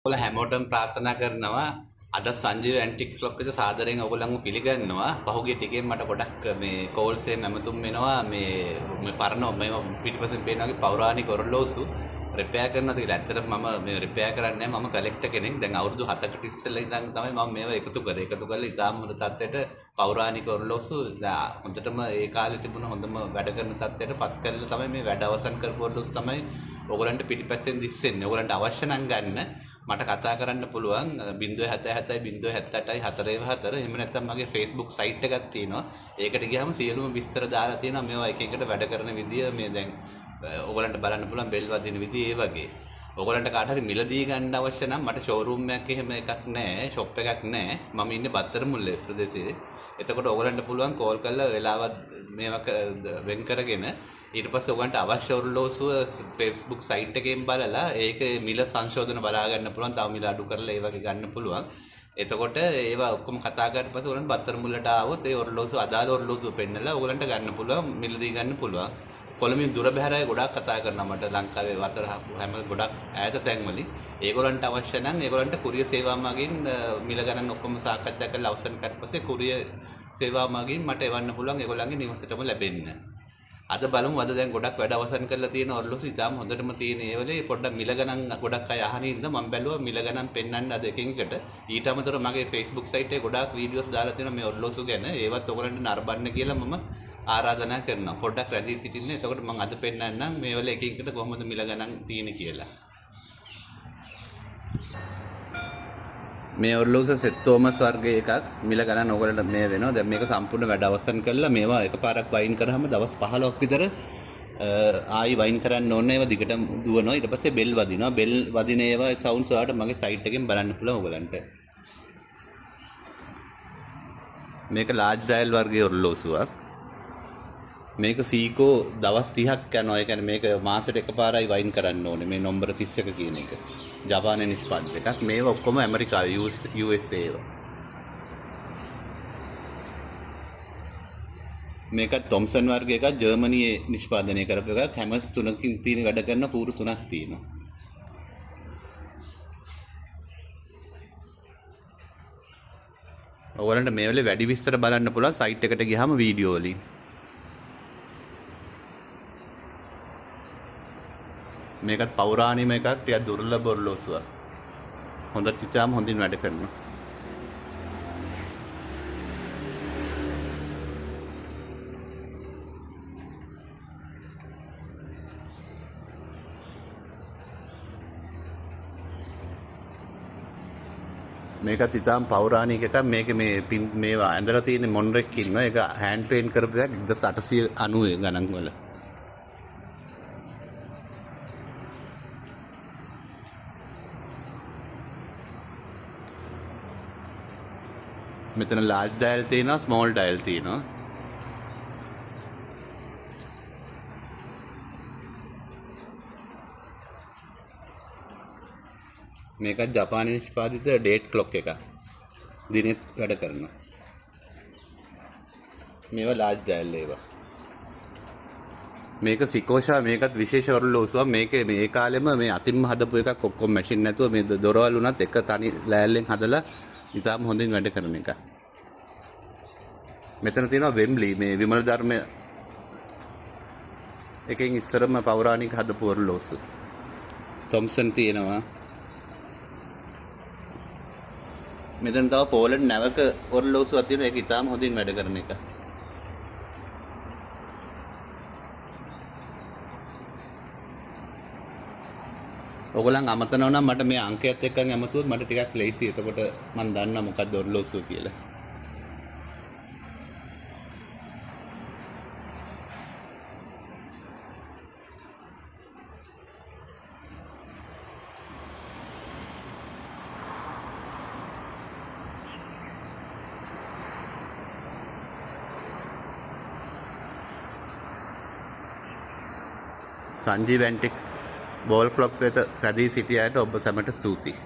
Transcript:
ඔයාලා හැමෝටම ප්‍රාර්ථනා කරනවා අද සංජීව ඇන්ටික්ස් ක්ලබ් එක සාදරයෙන් ඔයගොල්ලන්ව පිළිගන්නවා. පහුගිය ටිකෙන් මට ගොඩක් මේ කෝල්ස් එකෙන් ඇමතුම් වෙනවා මේ පරණ මේ පිටිපස්සෙන් පේන වගේ පෞරාණික ඔරලෝසු රිපෙයාර් කරනවා කියලා. ඇත්තටම මම මේ රිපෙයාර් කරන්නේ නැහැ. මම කලෙක්ටර් කෙනෙක්. දැන් අවුරුදු 7කට ඉස්සෙල්ලා ඉඳන් තමයි මම මේවා එකතු කරේ. එකතු කරලා ඉතාම හොඳ තත්ත්වයට පෞරාණික ඔරලෝසු හොඳටම ඒ කාලේ තිබුණ හොඳම වැඩ කරන තත්ත්වයට පත් කරලා තමයි මේ වැඩ අවසන් කරපු ඔරලෝසු තමයි ඔයගොල්ලන්ට පිටිපස්සෙන් දිස්සෙන්නේ. ඔයගොල්ලන්ට අවශ්‍ය නම් ගන්න මට කතා කරන්න පුළුවන් 077 078 414 එහෙම නැත්නම් මගේ Facebook site එකක් තියෙනවා. ඒකට ගියාම සියලුම විස්තර දාලා තියෙනවා. මේවා එක එකට වැඩ කරන විදිය මේ දැන් ඔයගලන්ට බලන්න පුළුවන් බෙල් වදින විදිය ඒ වගේ. ඔයගලන්ට කාට හරි මිලදී ගන්න අවශ්‍ය නම් මට ෂෝරූම් එකක් එහෙම එකක් නැහැ, ෂොප් එකක් නැහැ. මම ඉන්නේ බත්තර මුල්ලේ ප්‍රදේශයේ. එතකොට ඔයගලන්ට පුළුවන් කෝල් කරලා වෙලාවක් මේවා වෙන් කරගෙන ඊට පස්සේ ඔයගන්ට අවශ්‍ය ඔරලෝසුව Facebook site එකෙන් බලලා ඒක මිල සංශෝධන බලා ගන්න පුළුවන්. තව මිල අඩු කරලා ඒ වගේ ගන්න පුළුවන්. එතකොට ඒවා ඔක්කොම කතා කරලා පස්සේ ඔයගලන්ට බත්තර මුල්ලට ආවොත් ඒ ඔරලෝසුව අදාළ ඔරලෝසුව පෙන්නලා ඔයගලන්ට ගන්න පුළුවන්, මිලදී ගන්න පුළුවන්. කොළඹින් දුර බැහැර අය ගොඩක් කතා කරනවා මට ලංකාවේ වතර හැම ගොඩක් ඈත තැන්වලින්. ඒගොල්ලන්ට අවශ්‍ය නම් ඒගොල්ලන්ට කුරිය සේවා මගින් මිල ගණන් ඔක්කොම සාකච්ඡා කරලා අවසන් කරලා පස්සේ කුරිය සේවා මගින් මට එවන්න පුළුවන් ඒගොල්ලන්ගේ නිවසටම ලැබෙන්න. අද බලමු අද දැන් ගොඩක් වැඩ අවසන් කරලා තියෙන ඔරලෝසු ඉතාලම හොඳටම තියෙන ඒ වෙලේ පොඩ්ඩක් මිල ගණන් ගොඩක් අය අහනින් ඉඳ මම බැලුවා මිල ගණන් පෙන්වන්න අද එකින් එකට. ඊට අමතරව මගේ Facebook site එකේ ගොඩාක් වීඩියෝස් දාලා තියෙනවා මේ ඔරලෝසු ගැන. ඒවත් ඔයගොල්ලන්ට නරඹන්න කියලා මම ආරාධනා කරනවා. පොඩ්ඩක් රැඳී සිටින්න. එතකොට මම අද පෙන්නන්නම් මේ වල එකින් එකට කොහොමද මිල ගණන් තියෙන්නේ කියලා. මේ ඔරලෝසු සෙත් තෝමස් වර්ගයේ එකක් මිල ගණන් ඕගලන්ට මේ වෙනවා. දැන් මේක සම්පූර්ණ වැඩ අවසන් කරලා මේවා එකපාරක් වයින් කරාම දවස් 15ක් විතර ආයි වයින් කරන්න ඕනේ. ඒවා දිගටම දුවනවා. ඊට පස්සේ බෙල් වදිනවා. බෙල් වදින ඒවා සවුන්ඩ්ස් වලට මගේ සයිට් එකෙන් බලන්න පුළුවන් ඕගලන්ට. මේක ලාර්ජ් ඩයල් වර්ගයේ ඔරලෝසුවක්. මේක සීකෝ දවස් 30ක් යනවා. ඒ කියන්නේ මේක මාසෙට එකපාරයි වයින් කරන්න ඕනේ. මේ නම්බර 31 කියන එක. ජපානයේ නිෂ්පාදිත එකක්. මේවා ඔක්කොම ඇමරිකාවේ USA ඒවා. මේක තොම්සන් වර්ගයේ එකක් ජර්මනියේ නිෂ්පාදනය කරපු එකක්. හැමස් 3කින් තියෙන වැඩ කරන පූරු 3ක් තියෙනවා. ඔයගලන්ට මේ වෙලේ වැඩි විස්තර බලන්න පුළුවන් සයිට් එකට ගියාම වීඩියෝ වලින්. මේකත් පෞරාණික එකක් ටිකක් දුර්ලභ ඔරලෝසුවක්. හොඳට ඉතාලම හොඳින් වැඩ කරනවා. මේකත් ඉතාලම පෞරාණික එකක්. මේක මේවා ඇඳලා තියෙන මොන්රෙක් ඉන්නවා. ඒක හෑන්ඩ් පේන්ට් කරපු එකක් 1890 ගණන් වල. මෙතන ලාර්ජ් ඩයල් තියෙනවා, ස්මෝල් ඩයල් තියෙනවා. මේකත් ජපානයේ නිෂ්පාදිත ඩේට් ක්ලොක් එකක්. දිනෙත් වැඩ කරනවා. මේවා ලාර්ජ් ඩයල් ඒවා. මේක සිකෝෂා මේකත් විශේෂ ඔරලෝසුවක්. මේක මේ කාලෙම මේ අතින්ම හදපු එකක්. ඔක්කොම මැෂින් නැතුව මේ දොරවල් උනත් එක තනි ලෑල්ලෙන් හදලා ඉතාලම හොඳින් වැඩ කරන එක. මෙතන තියෙනවා වෙම්බ්ලි මේ විමල ධර්ම එකෙන් ඉස්සරම පෞරාණික හදපු ඔරලෝසු. තොම්සන් තියෙනවා. මෙතන තව පෝලන්ඩ් නැවක ඔරලෝසුවක් තියෙනවා. ඒක ඉතාලම හොඳින් වැඩ කරන එක. ඔයගොල්ලන් අමතනවා නම් මට මේ අංකයත් එක්කන් ඇමතුවොත් මට ටිකක් ලේසි. එතකොට මම දන්නවා මොකක්ද ඔරලෝසුව කියලා. සංජීව ඇන්ටික් බෝල් ක්ලොක්ස් එක රැඳී සිටියාට ඔබ සැමට ස්තුතියි.